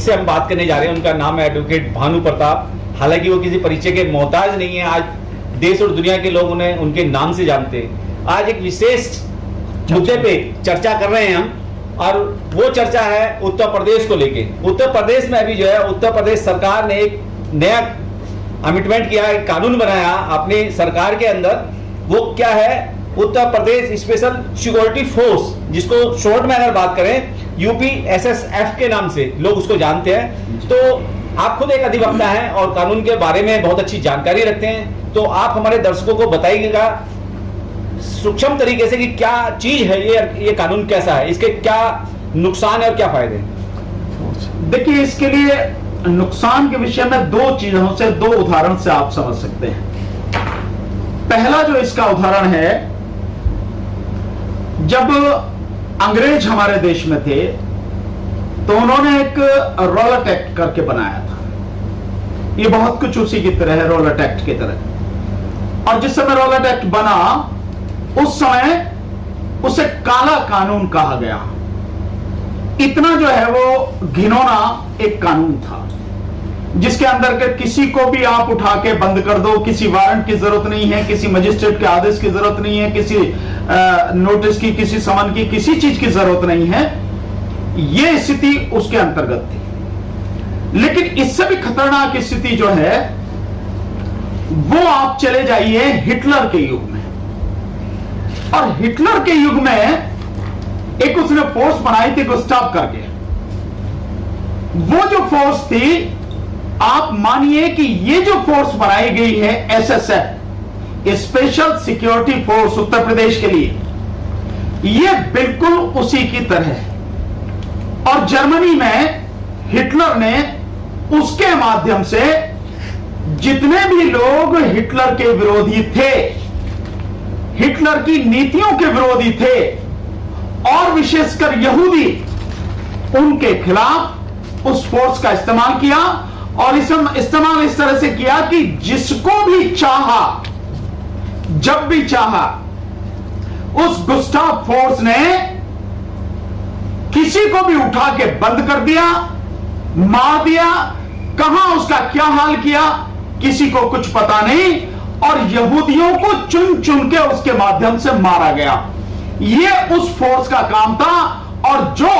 जिससे हम बात करने जा रहे हैं उनका नाम है एडवोकेट भानु प्रताप। हालांकि वो किसी परिचय के मोहताज नहीं है, आज देश और दुनिया के लोग उन्हें उनके नाम से जानते हैं। आज एक विशेष मुद्दे पे चर्चा कर रहे हैं हम, और वो चर्चा है उत्तर प्रदेश को लेके। उत्तर प्रदेश में अभी जो है उत्तर प्रदेश सरकार ने एक नया अमेंडमेंट किया, एक कानून बनाया अपनी सरकार के अंदर। वो क्या है? Uttar Pradesh special security force, जिसको शॉर्ट में अगर बात करें UPSSF के नाम से लोग उसको जानते हैं। तो आप खुद एक अधिवक्ता हैं और कानून के बारे में बहुत अच्छी जानकारी रखते हैं, तो आप हमारे दर्शकों को बताइएगा सूक्ष्म तरीके से कि क्या चीज है ये कानून, कैसा है, इसके क्या नुकसान है और क्या फायदे हैं। देखिए, इसके लिए नुकसान के विषय में दो चीजों से, दो उदाहरण से आप समझ सकते हैं। पहला जो इसका उदाहरण है, जब अंग्रेज हमारे देश में थे तो उन्होंने एक रॉलेट एक्ट करके बनाया था। ये बहुत कुछ उसी की तरह है, रॉलेट एक्ट की तरह। और जिस समय रॉलेट एक्ट बना उस समय उसे काला कानून कहा गया। इतना जो है वो घिनौना एक कानून था, जिसके अंदर के किसी को भी आप उठा के बंद कर दो, किसी वारंट की जरूरत नहीं है, किसी मजिस्ट्रेट के आदेश की जरूरत नहीं है, किसी नोटिस की, किसी समन की, किसी चीज की जरूरत नहीं है। यह स्थिति उसके अंतर्गत थी। लेकिन इससे भी खतरनाक स्थिति जो है वो आप चले जाइए हिटलर के युग में। और हिटलर के युग में एक उसने फोर्स बनाई थी गुस्टाव करके। वो जो फोर्स थी, आप मानिए कि ये जो फोर्स बनाई गई है SSF, special security force Uttar Pradesh के लिए, ये बिल्कुल उसी की तरह है। और जर्मनी में हिटलर ने उसके माध्यम से जितने भी लोग हिटलर के विरोधी थे, हिटलर की नीतियों के विरोधी थे, और विशेषकर यहूदी, उनके खिलाफ उस फोर्स का इस्तेमाल किया। और इस्तेमाल इस तरह से किया कि जिसको भी चाहा, जब भी चाहा, उस गुस्टाव फोर्स ने किसी को भी उठा के बंद कर दिया, मार दिया। कहां उसका क्या हाल किया किसी को कुछ पता नहीं, और यहूदियों को चुन चुन के उसके माध्यम से मारा गया। यह उस फोर्स का काम था, और जो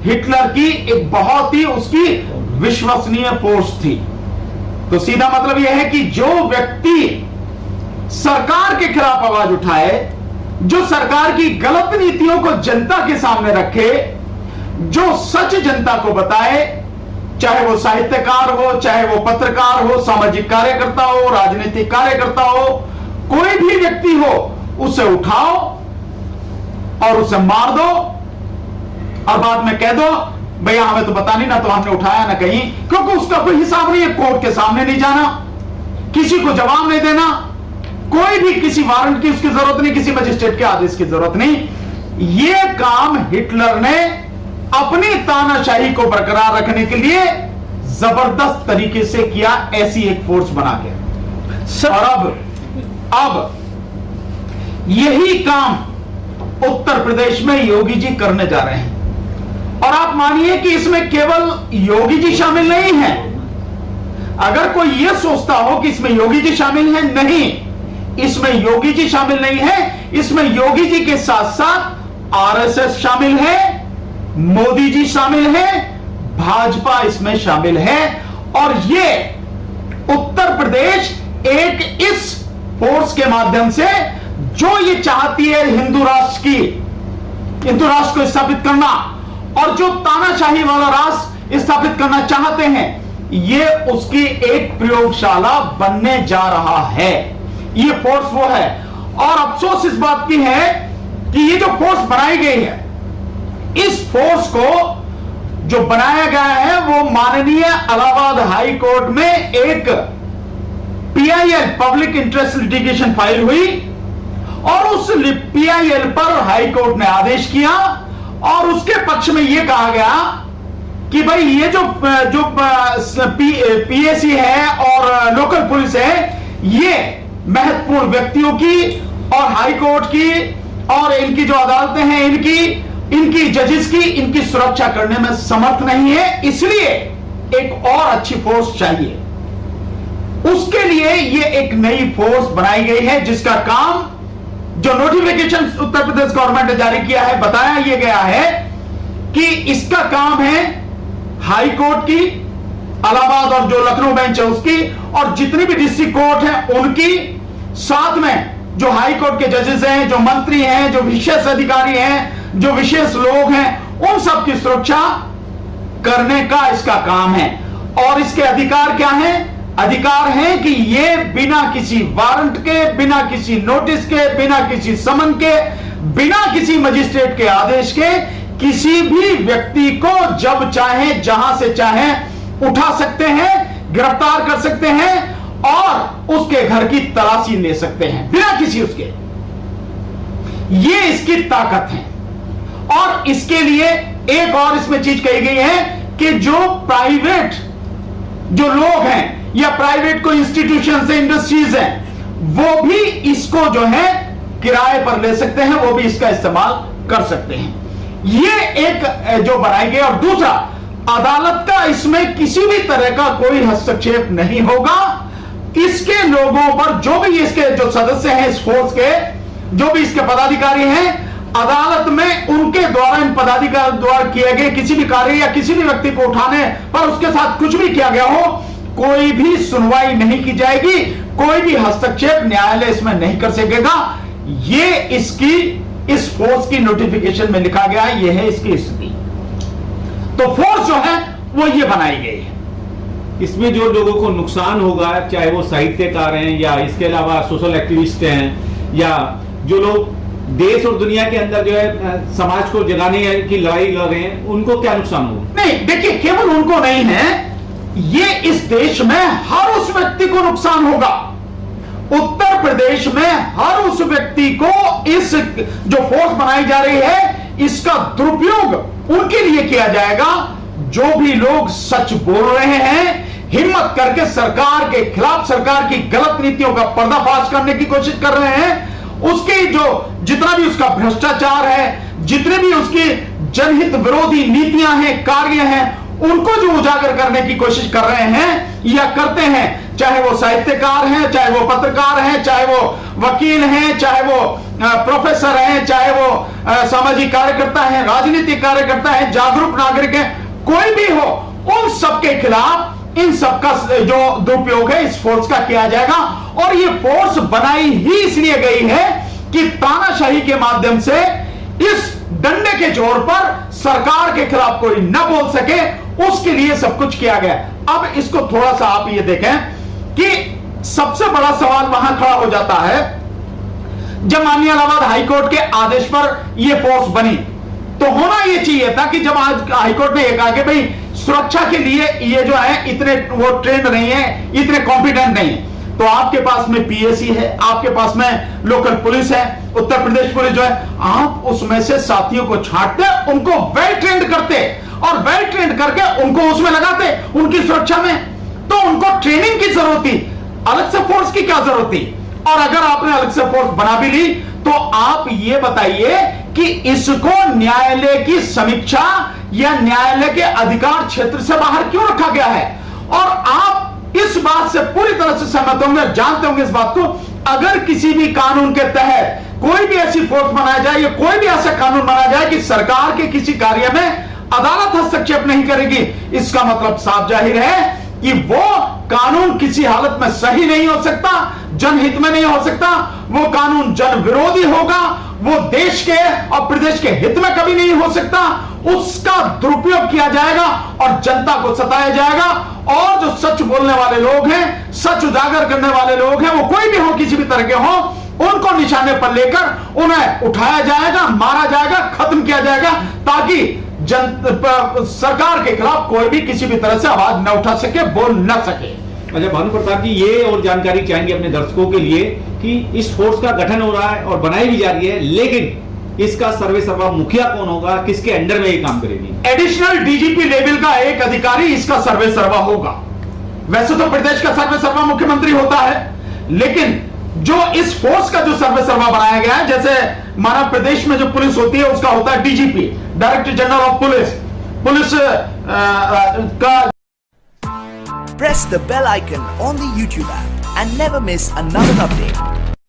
हिटलर की एक बहुत ही उसकी विश्वसनीय फोर्स थी। तो सीधा मतलब यह है कि जो व्यक्ति सरकार के खिलाफ आवाज उठाए, जो सरकार की गलत नीतियों को जनता के सामने रखे, जो सच जनता को बताए, चाहे वो साहित्यकार हो, चाहे वो पत्रकार हो, सामाजिक कार्यकर्ता हो, राजनीतिक कार्यकर्ता हो, कोई भी व्यक्ति हो, उसे उठाओ और उसे मार दो, और बाद में कह दो भैया हमें तो पता नहीं, ना तो हमने उठाया ना कहीं, क्योंकि उसका कोई हिसाब नहीं है। कोर्ट के सामने नहीं जाना, किसी को जवाब नहीं देना, कोई भी किसी वारंट की उसकी जरूरत नहीं, किसी मजिस्ट्रेट के आदेश की जरूरत नहीं। यह काम हिटलर ने अपनी तानाशाही को बरकरार रखने के लिए जबरदस्त तरीके से किया, ऐसी एक फोर्स बना के। और अब यही काम उत्तर प्रदेश में योगी जी करने जा रहे हैं। और आप मानिए कि इसमें केवल योगी जी शामिल नहीं है। अगर कोई यह सोचता हो कि इसमें योगी जी शामिल है, नहीं, इसमें योगी जी शामिल नहीं है। इसमें योगी जी के साथ साथ RSS शामिल है, मोदी जी शामिल है, भाजपा इसमें शामिल है। और यह उत्तर प्रदेश एक इस फोर्स के माध्यम से, जो ये चाहती है हिंदू राष्ट्र को स्थापित करना, और जो तानाशाही वाला राष्ट्र स्थापित करना चाहते हैं, ये उसकी एक प्रयोगशाला बनने जा रहा है। ये फोर्स वो है। और अफसोस इस बात की है कि ये जो फोर्स बनाई गई है, इस फोर्स को जो बनाया गया है वो माननीय इलाहाबाद हाई कोर्ट में एक PIL public interest litigation file हुई, और उस PIL पर हाई कोर्ट ने आदेश किया, और उसके पक्ष में यह कहा गया कि भाई ये जो PAC है और लोकल पुलिस है, ये महत्वपूर्ण व्यक्तियों की और हाई कोर्ट की और इनकी जो अदालतें हैं इनकी जजेस की, इनकी सुरक्षा करने में समर्थ नहीं है, इसलिए एक और अच्छी फोर्स चाहिए। उसके लिए ये एक नई फोर्स बनाई गई है, जिसका काम, जो नोटिफिकेशन उत्तर प्रदेश गवर्नमेंट ने जारी किया है, बताया यह गया है कि इसका काम है हाई कोर्ट की, इलाहाबाद और जो लखनऊ बेंच है उसकी, और जितनी भी डिस्ट्रिक्ट कोर्ट है उनकी, साथ में जो हाई कोर्ट के जजेस हैं, जो मंत्री हैं, जो विशेष अधिकारी हैं, जो विशेष लोग हैं, उन सब की सुरक्षा करने का इसका काम है। और इसके अधिकार क्या हैं? अधिकार है कि ये बिना किसी वारंट के, बिना किसी नोटिस के, बिना किसी समन के, बिना किसी मजिस्ट्रेट के आदेश के किसी भी व्यक्ति को जब चाहे, जहां से चाहे उठा सकते हैं, गिरफ्तार कर सकते हैं और उसके घर की तलाशी ले सकते हैं बिना किसी उसके। ये इसकी ताकत है। और इसके लिए एक और इसमें चीज कही गई है कि जो प्राइवेट जो लोग हैं या प्राइवेट कोई इंस्टीट्यूशन से इंडस्ट्रीज हैं, वो भी इसको जो है किराए पर ले सकते हैं, वो भी इसका इस्तेमाल कर सकते हैं। ये एक जो बनाई गई। और दूसरा, अदालत का इसमें किसी भी तरह का कोई हस्तक्षेप नहीं होगा। इसके लोगों पर, जो भी इसके जो सदस्य हैं इस फोर्स के, जो भी इसके पदाधिकारी हैं, अदालत में उनके द्वारा, इन पदाधिकारी द्वारा किए गए किसी भी कार्य या किसी भी व्यक्ति को उठाने पर उसके साथ कुछ भी किया गया हो, कोई भी सुनवाई नहीं की जाएगी, कोई भी हस्तक्षेप न्यायालय इसमें नहीं कर सकेगा। ये इसकी, इस फोर्स की नोटिफिकेशन में लिखा गया है, यह है इसकी स्थिति। तो फोर्स जो है वो ये बनाई गई है। इसमें जो लोगों को नुकसान होगा, चाहे वो साहित्यकार हैं या इसके अलावा सोशल एक्टिविस्ट हैं या जो लोग देश और दुनिया के अंदर जो है समाज को जगाने की लड़ाई लड़ रहे हैं, उनको क्या नुकसान होगा? नहीं, देखिए, केवल उनको नहीं है, ये इस देश में हर उस व्यक्ति को नुकसान होगा। उत्तर प्रदेश में हर उस व्यक्ति को इस जो फोर्स बनाई जा रही है, इसका दुरुपयोग उनके लिए किया जाएगा जो भी लोग सच बोल रहे हैं, हिम्मत करके सरकार के खिलाफ, सरकार की गलत नीतियों का पर्दाफाश करने की कोशिश कर रहे हैं। उसके जो जितना भी उसका भ्रष्टाचार है, जितने भी उसकी जनहित विरोधी नीतियां हैं, कार्य हैं, उनको जो उजागर करने की कोशिश कर रहे हैं या करते हैं, चाहे वो साहित्यकार हैं, चाहे वो पत्रकार हैं, चाहे वो वकील हैं, चाहे वो प्रोफेसर हैं, चाहे वो सामाजिक कार्यकर्ता हैं, राजनीतिक कार्यकर्ता हैं, जागरूक नागरिक हैं, कोई भी हो, उन सबके खिलाफ इन सबका जो दुरुपयोग है इस फोर्स का किया जाएगा। और ये फोर्स बनाई ही इसलिए गई है कि तानाशाही के माध्यम से, इस डंडे के जोर पर सरकार के खिलाफ कोई न बोल सके, उसके लिए सब कुछ किया गया। अब इसको थोड़ा सा आप ये देखें कि सबसे बड़ा सवाल वहां खड़ा हो जाता है, जब माननीय इलाहाबाद हाईकोर्ट के आदेश पर यह फोर्स बनी, तो होना यह चाहिए था कि जब आज हाईकोर्ट ने कहा कि भाई सुरक्षा के लिए ये जो है इतने वो ट्रेंड नहीं है, इतने कॉम्पिटेंट नहीं है, तो आपके पास में पीएसी है, आपके पास में लोकल पुलिस है, उत्तर प्रदेश पुलिस जो है, आप उसमें से साथियों को छांटते, उनको वेल ट्रेंड करते और वेल ट्रेंड करके उनको उसमें लगाते उनकी सुरक्षा में। तो उनको ट्रेनिंग की जरूरत थी, अलग से फोर्स की क्या जरूरत थी? और अगर आपने अलग से फोर्स बना भी ली, तो आप ये बताइए कि इसको न्यायालय की समीक्षा या न्यायालय के अधिकार क्षेत्र से बाहर क्यों रखा गया है? और आप इस बात से पूरी तरह से सहमत होंगे, जानते होंगे इस बात को, अगर किसी भी कानून के तहत कोई भी ऐसी फोर्स बनाया जाए या कोई भी ऐसा कानून बनाया जाए कि सरकार के किसी कार्य में अदालत हस्तक्षेप नहीं करेगी, इसका मतलब साफ जाहिर है कि वो कानून किसी हालत में सही नहीं हो सकता, जनहित में नहीं हो सकता, वो कानून जन विरोधी होगा, वो देश के और प्रदेश के हित में कभी नहीं हो सकता, उसका दुरुपयोग किया जाएगा और जनता को सताया जाएगा। और जो सच बोलने वाले लोग हैं, सच उजागर करने वाले लोग हैं, वो कोई भी हो, किसी भी तरह के हो, उनको निशाने पर लेकर उन्हें उठाया जाएगा, मारा जाएगा, खत्म किया जाएगा, ताकि सरकार के खिलाफ कोई भी किसी भी तरह से आवाज न उठा सके, बोल न सके। अच्छा भानु प्रताप जी, ये और जानकारी चाहेंगे अपने दर्शकों के लिए कि इस फोर्स का गठन हो रहा है और बनाई भी जा रही है, लेकिन इसका सर्वे सर्वा मुखिया कौन होगा, किसके अंडर में ये काम करेगी? एडिशनल डीजीपी लेवल का एक अधिकारी इसका सर्वे सर्वा होगा। वैसे तो प्रदेश का सर्वे सर्वा मुख्यमंत्री होता है, लेकिन जो इस फोर्स का जो सर्वे सर्वा बनाया गया है, जैसे माना प्रदेश में जो पुलिस होती है उसका होता है DGP, director general of police, police का press the bell icon on the YouTube app and never miss another update.